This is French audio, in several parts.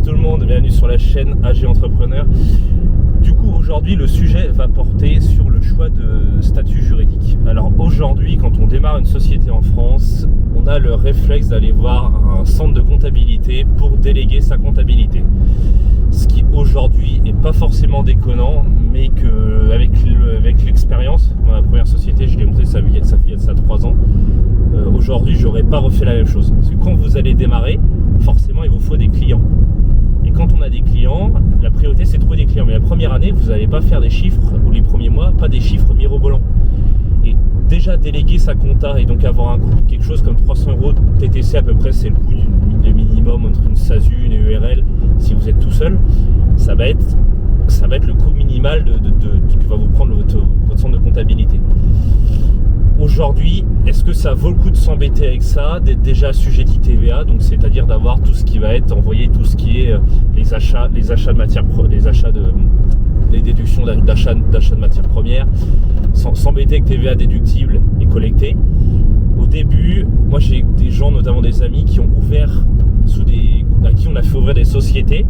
Bonjour tout le monde, bienvenue sur la chaîne AG Entrepreneur. Du coup aujourd'hui le sujet va porter sur le choix de statut juridique. Alors aujourd'hui quand on démarre une société en France, on a le réflexe d'aller voir un centre de comptabilité pour déléguer sa comptabilité. Ce qui aujourd'hui est pas forcément déconnant, mais que avec l'expérience, ma première société je l'ai montée sa fille de ça 3 ans. Aujourd'hui j'aurais pas refait la même chose. Parce que quand vous allez démarrer, forcément il vous faut des clients. Et quand on a des clients, la priorité c'est de trouver des clients. Mais la première année, vous n'allez pas faire des chiffres, ou les premiers mois, pas des chiffres mirobolants. Et déjà déléguer sa compta et donc avoir un coût de quelque chose comme 300 € de TTC à peu près, c'est le coût de minimum entre une SASU, une URL, si vous êtes tout seul, ça va être le coût minimal que va vous prendre votre centre de comptabilité. Aujourd'hui, est-ce que ça vaut le coup de s'embêter avec ça, d'être déjà assujetti TVA, donc c'est-à-dire d'avoir tout ce qui va être envoyé, tout ce qui est les achats de matières, les déductions d'achat de matières premières, s'embêter avec TVA déductible et collecté. Au début, moi j'ai des gens, notamment des amis, qui ont ouvert à qui on a fait ouvrir des sociétés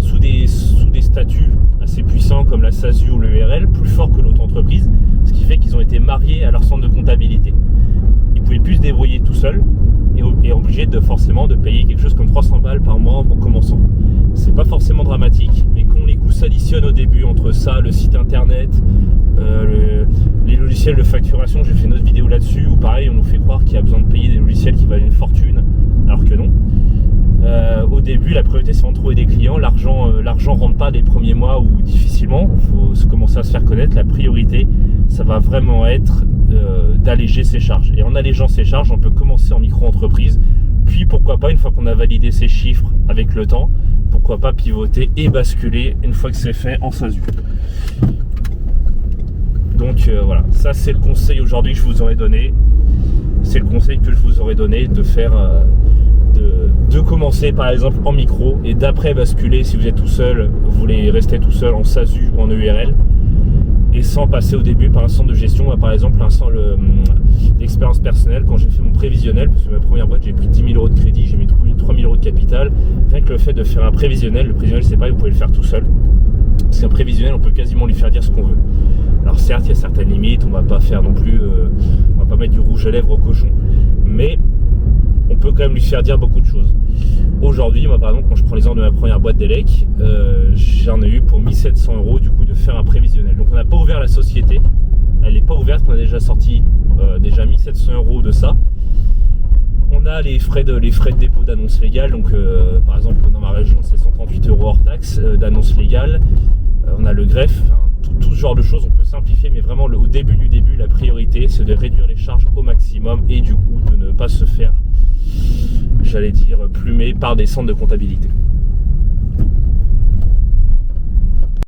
sous des statuts assez puissants comme la SASU ou l'URL, plus fort que l'auto-entreprise, ce qui fait qu'ils ont été mariés à leur centre de comptabilité. Ils ne pouvaient plus se débrouiller tout seuls et obligés forcément de payer quelque chose comme 300 balles par mois en commençant. C'est pas forcément dramatique, mais quand les coûts s'additionnent au début entre ça, le site internet, les logiciels de facturation, j'ai fait une autre vidéo là-dessus où pareil on nous fait croire qu'il y a besoin de payer des logiciels qui valent une fortune, alors que non. Au début, la priorité c'est de trouver des clients. L'argent rentre pas les premiers mois ou difficilement. Il faut commencer à se faire connaître. La priorité, ça va vraiment être d'alléger ses charges. Et en allégeant ses charges, on peut commencer en micro-entreprise. Puis pourquoi pas, une fois qu'on a validé ses chiffres avec le temps, pourquoi pas pivoter et basculer une fois que c'est fait en SASU. Donc voilà, ça c'est le conseil aujourd'hui que je vous aurais donné. C'est le conseil que je vous aurais donné de faire. De commencer par exemple en micro et d'après basculer, si vous êtes tout seul, vous voulez rester tout seul en SASU ou en EURL et sans passer au début par un centre de gestion. Par exemple l'expérience personnelle, quand j'ai fait mon prévisionnel, parce que ma première boîte j'ai pris 10 000 € de crédit, j'ai mis 3 000 € de capital, rien que le fait de faire un prévisionnel, le prévisionnel c'est pareil, vous pouvez le faire tout seul. C'est un prévisionnel, on peut quasiment lui faire dire ce qu'on veut. Alors certes il y a certaines limites, on va pas faire non plus, on va pas mettre du rouge à lèvres au cochon, mais on peut quand même lui faire dire beaucoup de choses. Aujourd'hui, moi par exemple, quand je prends l'exemple de ma première boîte d'Elec, j'en ai eu pour 1 700 € du coup de faire un prévisionnel. Donc on n'a pas ouvert la société, elle n'est pas ouverte, on a déjà sorti déjà 1 700 € de ça. On a les frais de dépôt d'annonce légale, donc par exemple dans ma région c'est 138 € hors taxe d'annonce légale. On a le greffe, tout ce genre de choses, on peut simplifier, mais vraiment au début du début, la priorité c'est de réduire les charges au maximum et du coup de ne pas se faire, j'allais dire, plumer par des centres de comptabilité.